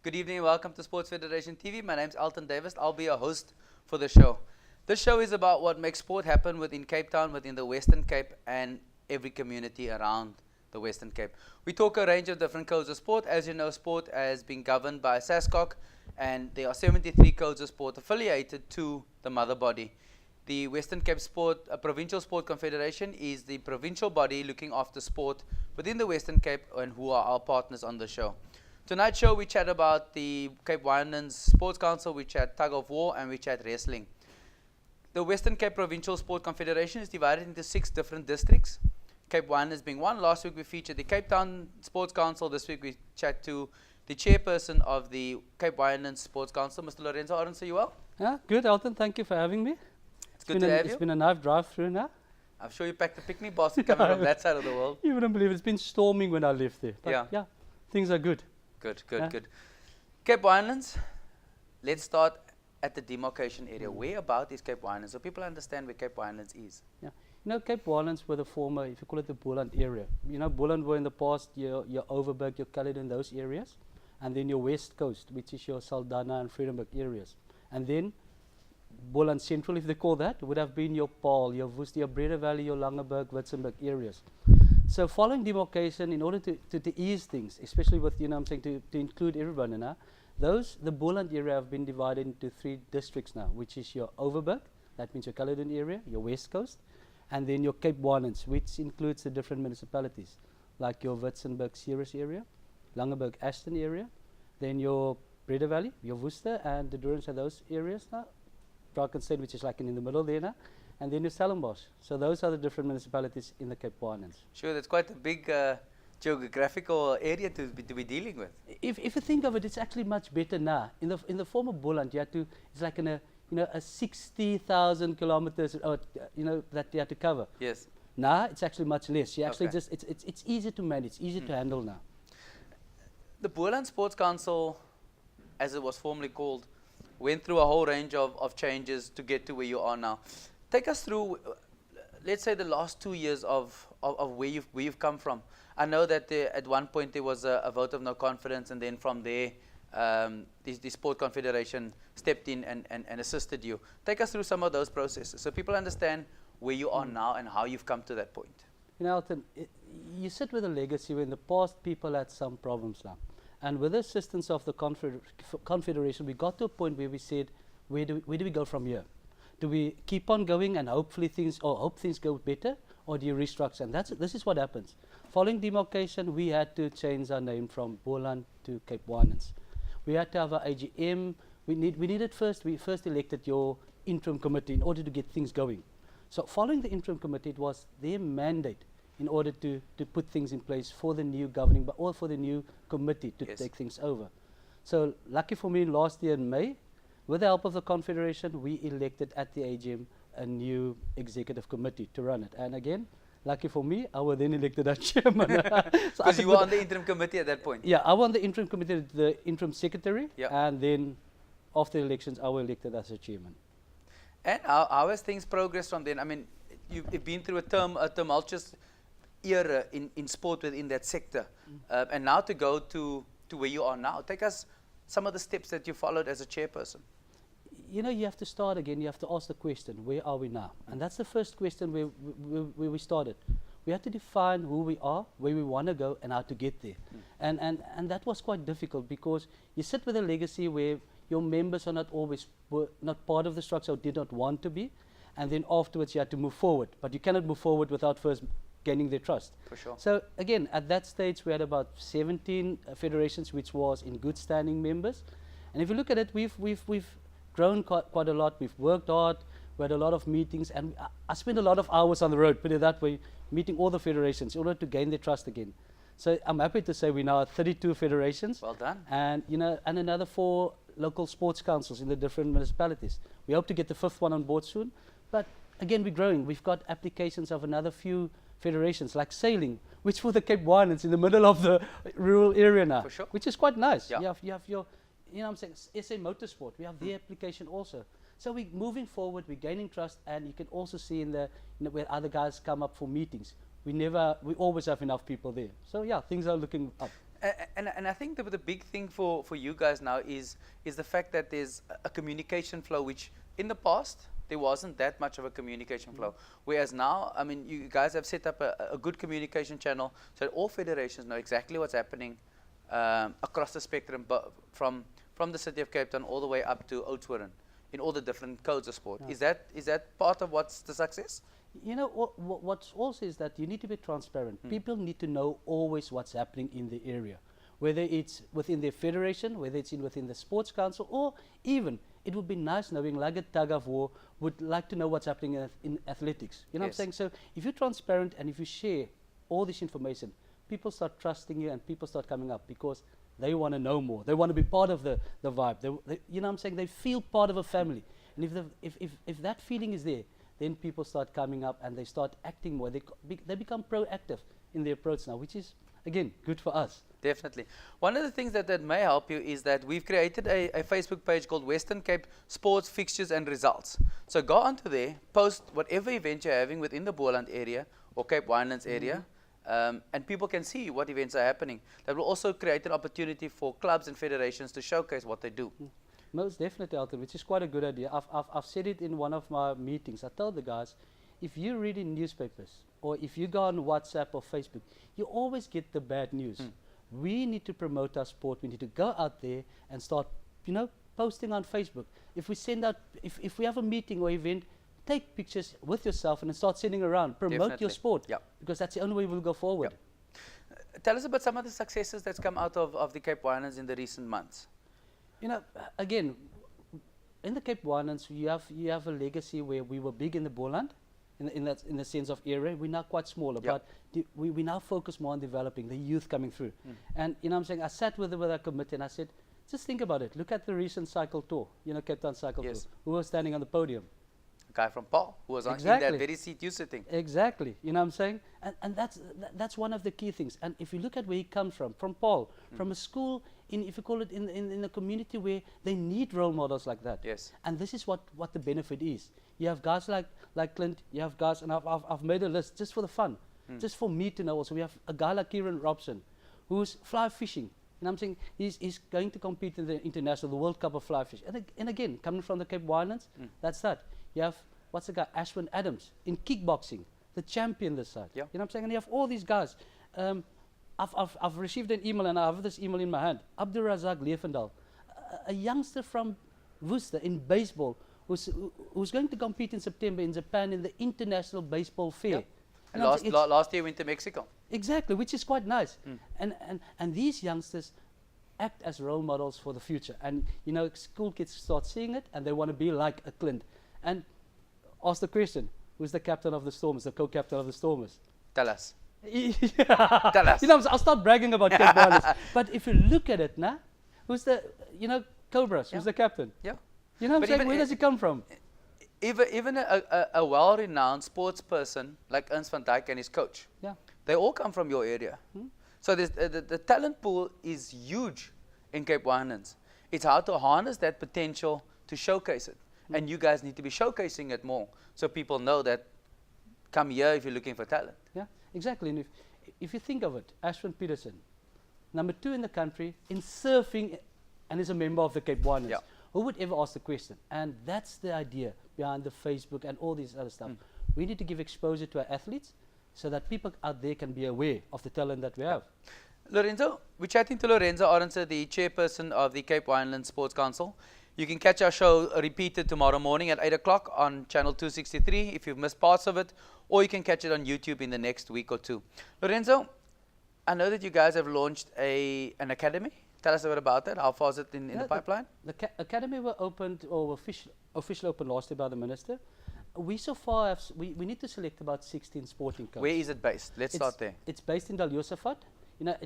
Good evening and welcome to Sports Federation TV. My name's Alton Davis. I'll be your host for the show. This show is about what makes sport happen within Cape Town, within the Western Cape, and every community around the Western Cape. We talk a range of different codes of sport. As you know, sport has been governed by SASCOC, and there are 73 codes of sport affiliated to the mother body. The Western Cape Provincial Sport Confederation is the provincial body looking after sport within the Western Cape, and who are our partners on the show. Tonight's show, we chat about the Cape Winelands Sports Council, we chat tug of war, and we chat wrestling. The Western Cape Provincial Sport Confederation is divided into 6 different districts, Cape Winelands being one. Last week we featured the Cape Town Sports Council. This week we chat to the chairperson of the Cape Winelands Sports Council, Mr. Lorenzo. Arendse, you well? Yeah, good, Alton. Thank you for having me. It's good to have you. It's been a nice drive through now. I'm sure you packed a picnic basket coming from that side of the world. You wouldn't believe it. It's been storming when I left there. But yeah, things are good. Good. Cape Winelands, let's start at the demarcation area. Where about is Cape Winelands? So people understand where Cape Winelands is. Yeah, you know, Cape Winelands were the former, if you call it the Boland area. You know, Boland were in the past, your Overberg, your Caledon, those areas. And then your West Coast, which is your Saldanha and Vredenburg areas. And then Boland Central, if they call that, would have been your Paarl, your Woest, your Breda Valley, your Langeberg, Witzenberg areas. So following demarcation, in order to ease things, especially with, I'm saying to include everybody now, the Boland area have been divided into 3 districts now, which is your Overberg, that means your Caledon area, your West Coast, and then your Cape Winelands, which includes the different municipalities, like your Witzenberg Ceres area, Langeberg Ashton area, then your Breda Valley, your Worcester, and the Durance are those areas now, Drakensberg, which is like in the middle there now, and then your Stellenbosch. So those are the different municipalities in the Cape Winelands. Sure, that's quite a big geographical area to be dealing with. If you think of it, it's actually much better now. In the former Boland, you had to, it's like a 60,000 kilometers, that you had to cover. Yes. Now it's actually much less. You actually it's easier to manage, easier to handle now. The Boland Sports Council, as it was formerly called, went through a whole range of changes to get to where you are now. Take us through, let's say, the last 2 years of where you've come from. I know that at one point there was a vote of no confidence, and then from there, the Sport Confederation stepped in and assisted you. Take us through some of those processes so people understand where you are now and how you've come to that point. You know, Alton, you sit with a legacy where in the past people had some problems now. And with the assistance of the Confederation, we got to a point where we said, where do we go from here? Do we keep on going and hope things go better, or do you restructure? And this is what happens. Following demarcation, we had to change our name from Boland to Cape Winelands. We had to have our AGM. We first elected your interim committee in order to get things going. So following the interim committee, it was their mandate in order to put things in place for the new governing, or for the new committee to take things over. So lucky for me, last year in May, with the help of the Confederation, we elected at the AGM a new executive committee to run it. And again, lucky for me, I was then elected as chairman. Because you were on the interim committee at that point? Yeah, I was on the interim committee, the interim secretary, and then after the elections, I was elected as a chairman. And how has things progressed from then? I mean, you've been through a tumultuous era in sport within that sector, and now to go to where you are now. Take us some of the steps that you followed as a chairperson. You know, you have to start again. You have to ask the question, where are we now? And that's the first question where we started. We had to define who we are, where we want to go, and how to get there. And that was quite difficult, because you sit with a legacy where your members are were not part of the structure, or did not want to be, and then afterwards you had to move forward. But you cannot move forward without first gaining their trust. For sure. So again, at that stage, we had about 17 federations, which was in good standing members. And if you look at it, we've grown quite a lot. We've worked hard. We had a lot of meetings, and I spent a lot of hours on the road, put it that way, meeting all the federations in order to gain their trust again. So I'm happy to say we now have 32 federations. Well done. And and another 4 local sports councils in the different municipalities. We hope to get the 5th one on board soon. But again, we're growing. We've got applications of another few federations, like sailing, which for the Cape Winelands in the middle of the rural area now, for sure. which is quite nice. Yeah. You have your, I'm saying, SA Motorsport. We have the application also. So we're moving forward. We're gaining trust, and you can also see in where other guys come up for meetings. We always have enough people there. So yeah, things are looking up. And I think the big thing for you guys now is the fact that there's a communication flow, which in the past there wasn't that much of a communication flow. Whereas now, I mean, you guys have set up a good communication channel so that all federations know exactly what's happening across the spectrum, but from the city of Cape Town all the way up to Oudtshoorn in all the different codes of sport. Yeah. Is that part of what's the success? You know, what's also is that you need to be transparent. People need to know always what's happening in the area, whether it's within their federation, whether it's within the sports council, or even it would be nice knowing, like a tug of war would like to know what's happening in athletics. You know what I'm saying? So if you're transparent and if you share all this information, people start trusting you and people start coming up because they want to know more. They want to be part of the vibe. They, you know what I'm saying? They feel part of a family. And if that feeling is there, then people start coming up and they start acting more. They become proactive in their approach now, which is, again, good for us. Definitely. One of the things that may help you is that we've created a Facebook page called Western Cape Sports Fixtures and Results. So go onto there, post whatever event you're having within the Boland area or Cape Winelands area, and people can see what events are happening. That will also create an opportunity for clubs and federations to showcase what they do. Most definitely, Alton, which is quite a good idea. I've said it in one of my meetings. I told the guys, if you read in newspapers or if you go on WhatsApp or Facebook, you always get the bad news. We need to promote our sport. We need to go out there and start, you know, posting on Facebook. If we send out, if we have a meeting or event, take pictures with yourself and then start sending around. Promote your sport, because that's the only way we'll go forward. Tell us about some of the successes that's come out of the Cape Winelands in the recent months. You know, again, in the Cape Winelands, you have a legacy where we were big in the Boland, in the sense of area. We're now quite smaller, but we now focus more on developing the youth coming through. And you know, what I'm saying, I sat with our committee and I said, just think about it. Look at the recent cycle tour. You know, Cape Town cycle tour. Who was standing on the podium? A guy from Paul, who was in that very seat you're sitting. Exactly. You know what I'm saying? And that's one of the key things. And if you look at where he comes from Paul, from a school if you call it in a community where they need role models like that. Yes. And this is what the benefit is. You have guys like Clint, you have guys, and I've made a list just for the fun, just for me to know also. We have a guy like Kieran Robson, who's fly fishing. You know what I'm saying? He's going to compete in the international, the World Cup of fly fish. And again, coming from the Cape Winelands, that's that. You have, what's the guy, Ashwin Adams, in kickboxing, the champion this side. You know what I'm saying? And you have all these guys. I've received an email, and I have this email in my hand. Abdurazak Leefendal, a youngster from Worcester in baseball, who's going to compete in September in Japan in the International Baseball Fair. And last year went to Mexico. Exactly, which is quite nice. And these youngsters act as role models for the future. And you know, school kids start seeing it, and they want to be like a Clint. And ask the question: who's the captain of the Stormers, the co-captain of the Stormers? Tell us. Tell us. You know, I'll start bragging about Cape Winelands. But if you look at it now, who's the, you know, Cobras, who's the captain? Yeah. You know what I'm saying? Where does he come from? Even a well-renowned sports person like Ernst van Dijk and his coach, they all come from your area. So the talent pool is huge in Cape Winelands. It's how to harness that potential to showcase it. And you guys need to be showcasing it more so people know that come here if you're looking for talent. Yeah, exactly. And if you think of it, Ashwin Peterson, number 2 in the country in surfing, and is a member of the Cape Winelands. Who would ever ask the question? And that's the idea behind the Facebook and all this other stuff. We need to give exposure to our athletes so that people out there can be aware of the talent that we have. Lorenzo, we're chatting to Lorenzo Arendse, the chairperson of the Cape Winelands Sports Council. You can catch our show repeated tomorrow morning at 8 o'clock on channel 263 if you've missed parts of it, or you can catch it on YouTube in the next week or two. Lorenzo, I know that you guys have launched an academy. Tell us a bit about that. How far is it in the pipeline? The academy were opened, or officially opened last year by the minister. We so far have, we need to select about 16 sporting codes. Where is it based? Let's start there. It's based in Daljosafat. You know,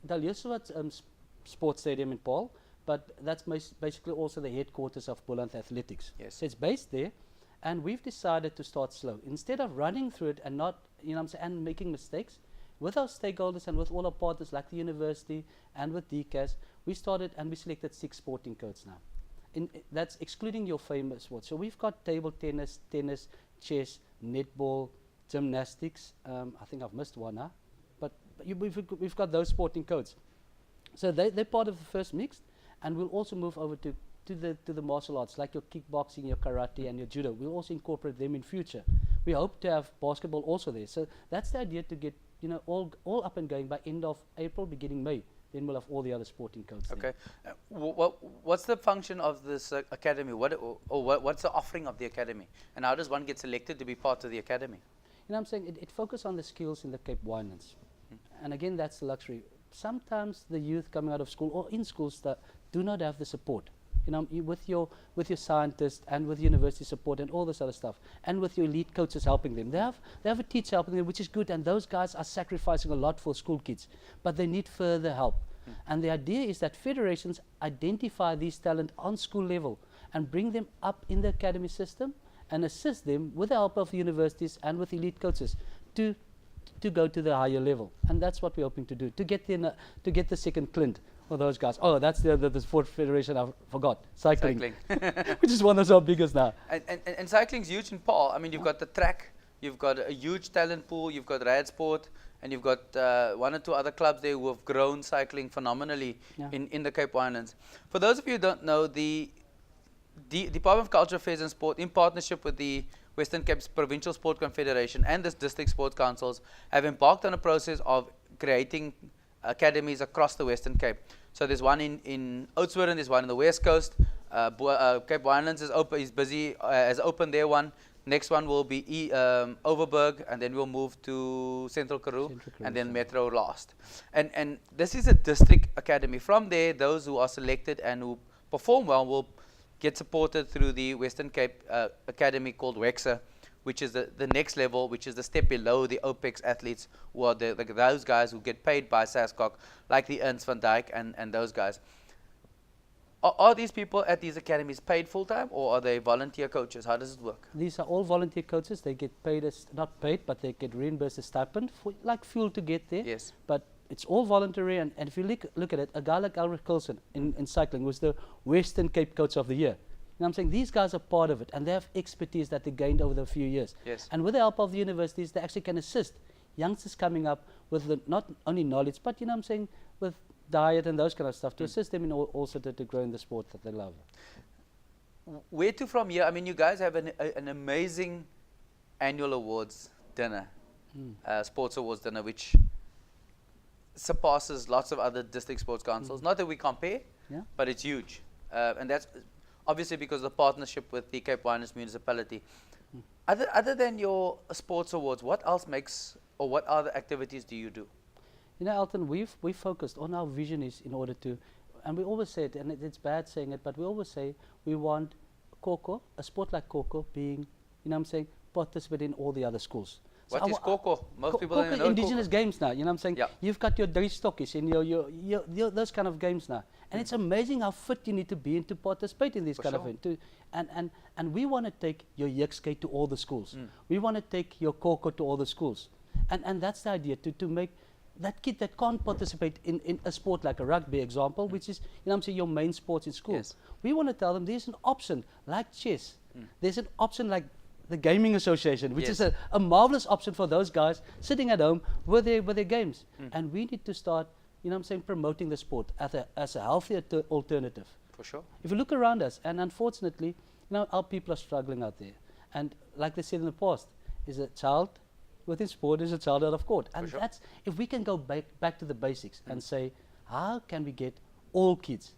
Daljosafat Sports Stadium in Paul, but that's basically also the headquarters of Boland Athletics. Yes. So it's based there, and we've decided to start slow. Instead of running through it and not, you know what I'm saying, and making mistakes, with our stakeholders and with all our partners like the university and with DCAS, we started and we selected 6 sporting codes now. That's excluding your famous sports. So we've got table tennis, chess, netball, gymnastics. I think I've missed one now, but we've got those sporting codes. So they're part of the first mixed, and we'll also move over to the martial arts, like your kickboxing, your karate, and your judo. We'll also incorporate them in future. We hope to have basketball also there. So that's the idea, to get all up and going by end of April, beginning May. Then we'll have all the other sporting codes. Okay. What's the function of this academy? What's the offering of the academy? And how does one get selected to be part of the academy? I'm saying it focuses on the skills in the Cape Winelands. And again, that's the luxury. Sometimes the youth coming out of school or in schools that do not have the support. With your scientists and with university support and all this other stuff, and with your elite coaches helping them. They have a teacher helping them, which is good, and those guys are sacrificing a lot for school kids, but they need further help. And the idea is that federations identify these talent on school level and bring them up in the academy system and assist them with the help of universities and with elite coaches to go to the higher level. And that's what we're hoping to do, to get the second Clint. For those guys. Oh, that's the sport federation I forgot. Cycling. Which is one of our biggest now. And cycling's huge in Paul. I mean, you've got the track, you've got a huge talent pool, you've got Rad Sport, and you've got one or two other clubs there who have grown cycling phenomenally in the Cape Winelands. For those of you who don't know, the Department of Culture, Affairs and Sport, in partnership with the Western Cape Provincial Sport Confederation and the District Sports Councils, have embarked on a process of creating academies across the Western Cape. So there's one in Oudtshoorn, there's one in the West Coast. Cape Winelands is busy, has opened their one. Next one will be Overberg, and then we'll move to Central Karoo, and then Metro last. And this is a district academy. From there, those who are selected and who perform well will get supported through the Western Cape Academy called WEXA, which is the next level, which is the step below the OPEX athletes, who are those guys who get paid by SASCOC, like the Ernst van Dijk and those guys. Are these people at these academies paid full-time, or are they volunteer coaches? How does it work? These are all volunteer coaches. They get paid not paid, but they get reimbursed a stipend, for like fuel to get there. Yes. But it's all voluntary, and if you look at it, a guy like Albert Coulson in cycling was the Western Cape Coach of the Year. I'm saying these guys are part of it, and they have expertise that they gained over the few years. Yes. And with the help of the universities, they actually can assist youngsters coming up with not only knowledge, but I'm saying with diet and those kind of stuff, to assist them in also to grow in the sport that they love. Where to from here? I mean, you guys have an amazing annual awards dinner, sports awards dinner, which surpasses lots of other district sports councils. Not that we compare, but it's huge. And that's obviously because of the partnership with the Cape Winelands municipality. Other than your sports awards, what else makes, or what other activities do you do? Alton, we've focused on our vision is in order to, and we always say it, and it's bad saying it, but we always say we want Koko, a sport like Koko, being, participate in all the other schools. What is Koko? Most people don't even know indigenous Koko. Games now, You've got your drie stokkies and your those kind of games now. And it's amazing how fit you need to be and to participate in this kind of thing. And we want to take your Yikskate to all the schools. We want to take your Koko to all the schools. And that's the idea, to make that kid that can't participate in a sport like a rugby example, which is, your main sports in school. Yes. We want to tell them there's an option like chess. There's an option like the Gaming Association, which is a marvelous option for those guys sitting at home with their games. And we need to start, promoting the sport as a healthier alternative. For sure. If you look around us, and unfortunately, our people are struggling out there. And like they said in the past, is a child within sport is a child out of court. And that's, if we can go back to the basics and say, how can we get all kids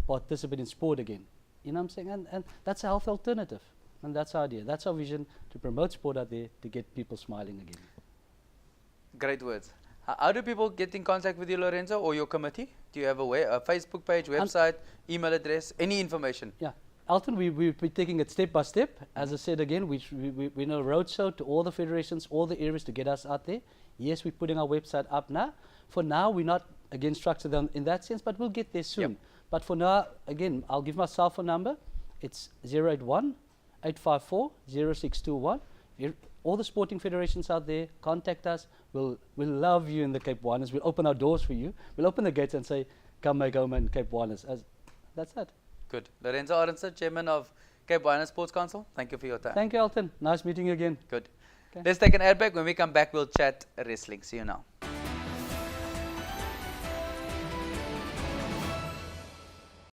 participate in sport again? And that's a healthy alternative. And that's our idea. That's our vision, to promote sport out there, to get people smiling again. Great words. How do people get in contact with you, Lorenzo, or your committee? Do you have a Facebook page, website, email address, any information? Yeah. Alton, we're taking it step by step. As I said again, we're in a roadshow to all the federations, all the areas, to get us out there. Yes, we're putting our website up now. For now, we're not, again, structured in that sense, but we'll get there soon. Yep. But for now, again, I'll give my cell phone number. It's 081 854 0621. All the sporting federations out there, contact us. We'll love you in the Cape Winelands. We'll open our doors for you. We'll open the gates and say, come make home in Cape Winelands. That's it. Good. Lorenzo Arendse, Chairman of Cape Winelands Sports Council, thank you for your time. Thank you, Alton. Nice meeting you again. Good. Okay. Let's take an ad break. When we come back, we'll chat wrestling. See you now.